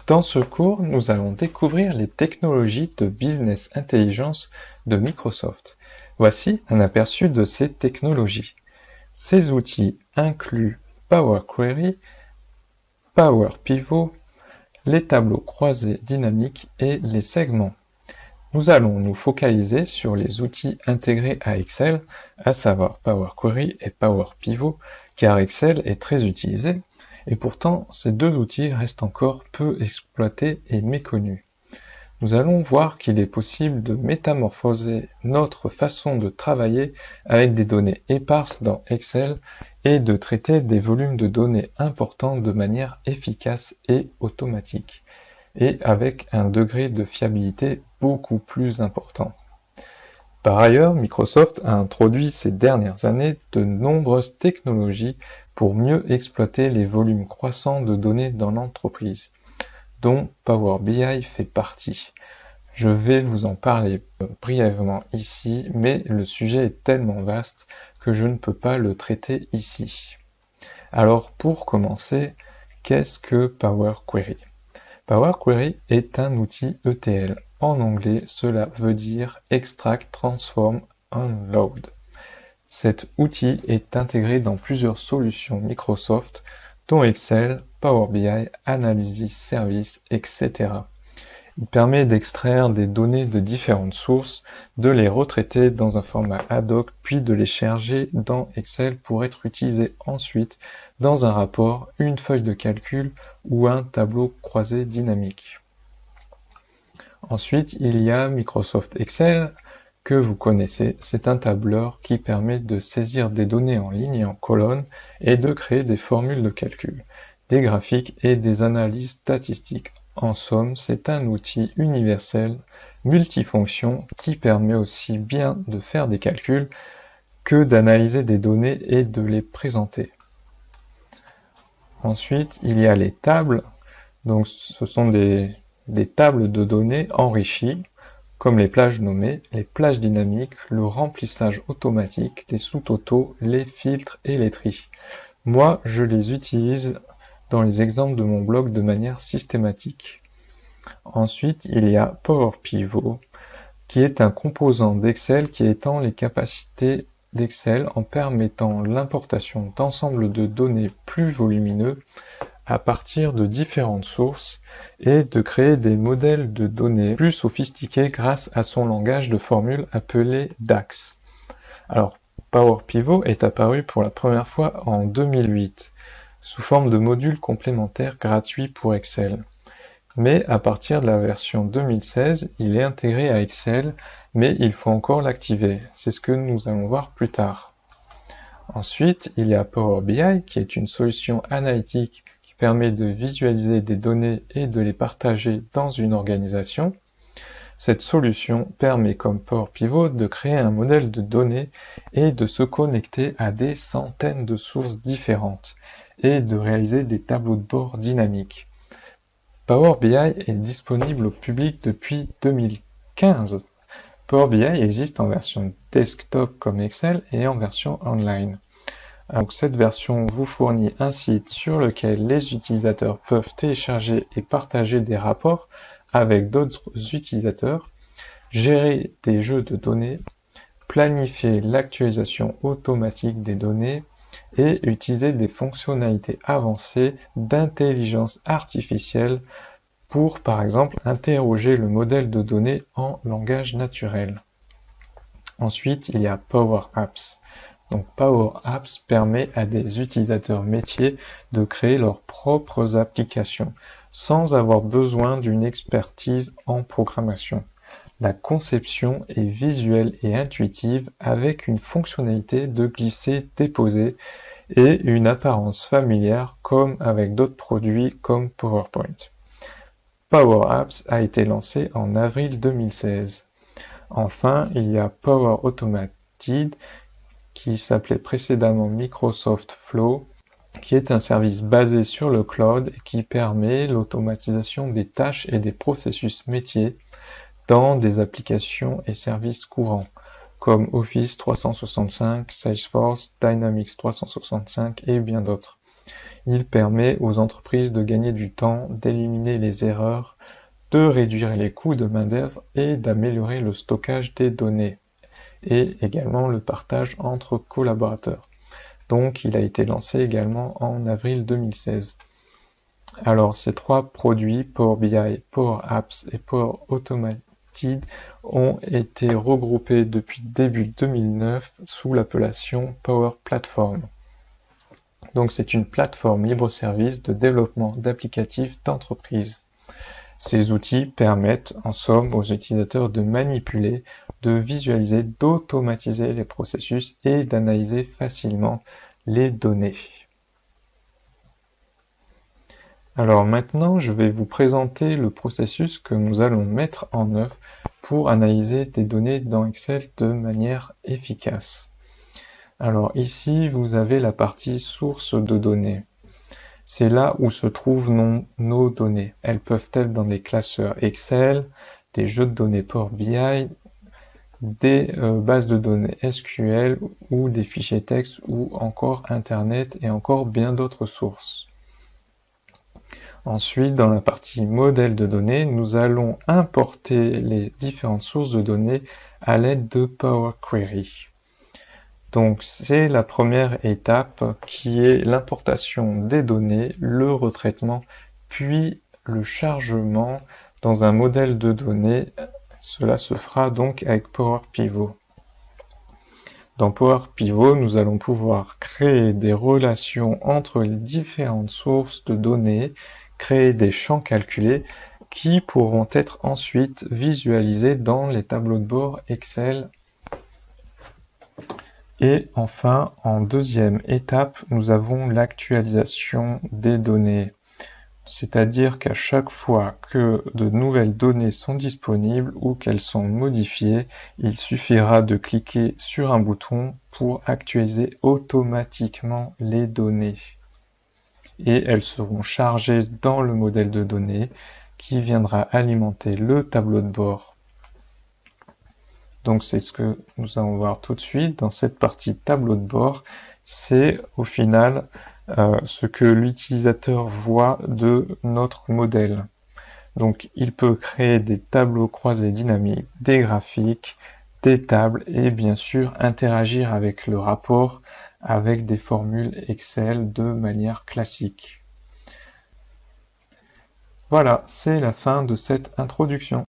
Dans ce cours, nous allons découvrir les technologies de business intelligence de Microsoft. Voici un aperçu de ces technologies. Ces outils incluent Power Query, Power Pivot, les tableaux croisés dynamiques et les segments. Nous allons nous focaliser sur les outils intégrés à Excel, à savoir Power Query et Power Pivot, car Excel est très utilisé, et pourtant ces deux outils restent encore peu exploités et méconnus. Nous allons voir qu'il est possible de métamorphoser notre façon de travailler avec des données éparses dans Excel et de traiter des volumes de données importants de manière efficace et automatique, et avec un degré de fiabilité beaucoup plus important. Par ailleurs, Microsoft a introduit ces dernières années de nombreuses technologies pour mieux exploiter les volumes croissants de données dans l'entreprise, dont Power BI fait partie. Je vais vous en parler brièvement ici, mais le sujet est tellement vaste que je ne peux pas le traiter ici. Alors pour commencer, qu'est-ce que Power Query ? Power Query est un outil ETL. En anglais, cela veut dire Extract, Transform, Unload. Cet outil est intégré dans plusieurs solutions Microsoft, dont Excel, Power BI, Analysis Service, etc. Il permet d'extraire des données de différentes sources, de les retraiter dans un format ad hoc, puis de les charger dans Excel pour être utilisés ensuite dans un rapport, une feuille de calcul ou un tableau croisé dynamique. Ensuite, il y a Microsoft Excel, que vous connaissez. C'est un tableur qui permet de saisir des données en ligne et en colonne et de créer des formules de calcul, des graphiques et des analyses statistiques. En somme, c'est un outil universel, multifonction, qui permet aussi bien de faire des calculs que d'analyser des données et de les présenter. Ensuite, il y a les tables. Donc, ce sont des tables de données enrichies, comme les plages nommées, les plages dynamiques, le remplissage automatique, les sous-totaux, les filtres et les tris. Moi, je les utilise dans les exemples de mon blog de manière systématique. Ensuite, il y a Power Pivot, qui est un composant d'Excel qui étend les capacités d'Excel en permettant l'importation d'ensembles de données plus volumineux à partir de différentes sources et de créer des modèles de données plus sophistiqués grâce à son langage de formule appelé DAX. Alors, Power Pivot est apparu pour la première fois en 2008, sous forme de module complémentaire gratuit pour Excel. Mais à partir de la version 2016, il est intégré à Excel, mais il faut encore l'activer. C'est ce que nous allons voir plus tard. Ensuite, il y a Power BI, qui est une solution analytique qui permet de visualiser des données et de les partager dans une organisation. Cette solution permet, comme Power Pivot, de créer un modèle de données et de se connecter à des centaines de sources différentes et de réaliser des tableaux de bord dynamiques. Power BI est disponible au public depuis 2015. Power BI existe en version desktop comme Excel et en version online. Donc cette version vous fournit un site sur lequel les utilisateurs peuvent télécharger et partager des rapports avec d'autres utilisateurs, gérer des jeux de données, planifier l'actualisation automatique des données et utiliser des fonctionnalités avancées d'intelligence artificielle pour, par exemple, interroger le modèle de données en langage naturel. Ensuite, il y a Power Apps. Donc Power Apps permet à des utilisateurs métiers de créer leurs propres applications sans avoir besoin d'une expertise en programmation. La conception est visuelle et intuitive avec une fonctionnalité de glisser-déposer et une apparence familière comme avec d'autres produits comme PowerPoint. Power Apps a été lancé en avril 2016. Enfin, il y a Power Automated qui s'appelait précédemment Microsoft Flow, qui est un service basé sur le cloud et qui permet l'automatisation des tâches et des processus métiers dans des applications et services courants, comme Office 365, Salesforce, Dynamics 365 et bien d'autres. Il permet aux entreprises de gagner du temps, d'éliminer les erreurs, de réduire les coûts de main-d'œuvre et d'améliorer le stockage des données et également le partage entre collaborateurs. Donc il a été lancé également en avril 2016. Alors ces trois produits, Power BI, Power Apps et Power Automate, ont été regroupés depuis début 2009 sous l'appellation Power Platform. Donc c'est une plateforme libre-service de développement d'applicatifs d'entreprise. Ces outils permettent en somme aux utilisateurs de manipuler, de visualiser, d'automatiser les processus et d'analyser facilement les données. Alors maintenant, je vais vous présenter le processus que nous allons mettre en œuvre pour analyser des données dans Excel de manière efficace. Alors ici, vous avez la partie source de données. C'est là où se trouvent nos données. Elles peuvent être dans des classeurs Excel, des jeux de données Power BI, des bases de données SQL ou des fichiers texte ou encore Internet et encore bien d'autres sources. Ensuite, dans la partie modèle de données, nous allons importer les différentes sources de données à l'aide de Power Query. Donc c'est la première étape qui est l'importation des données, le retraitement, puis le chargement dans un modèle de données. Cela se fera donc avec Power Pivot. Dans Power Pivot, nous allons pouvoir créer des relations entre les différentes sources de données, créer des champs calculés qui pourront être ensuite visualisés dans les tableaux de bord Excel. Et enfin, en deuxième étape, nous avons l'actualisation des données. C'est-à-dire qu'à chaque fois que de nouvelles données sont disponibles ou qu'elles sont modifiées, il suffira de cliquer sur un bouton pour actualiser automatiquement les données. Et elles seront chargées dans le modèle de données qui viendra alimenter le tableau de bord. Donc c'est ce que nous allons voir tout de suite dans cette partie tableau de bord. C'est au final ce que l'utilisateur voit de notre modèle. Donc il peut créer des tableaux croisés dynamiques, des graphiques, des tables et bien sûr interagir avec le rapport avec des formules Excel de manière classique. Voilà, c'est la fin de cette introduction.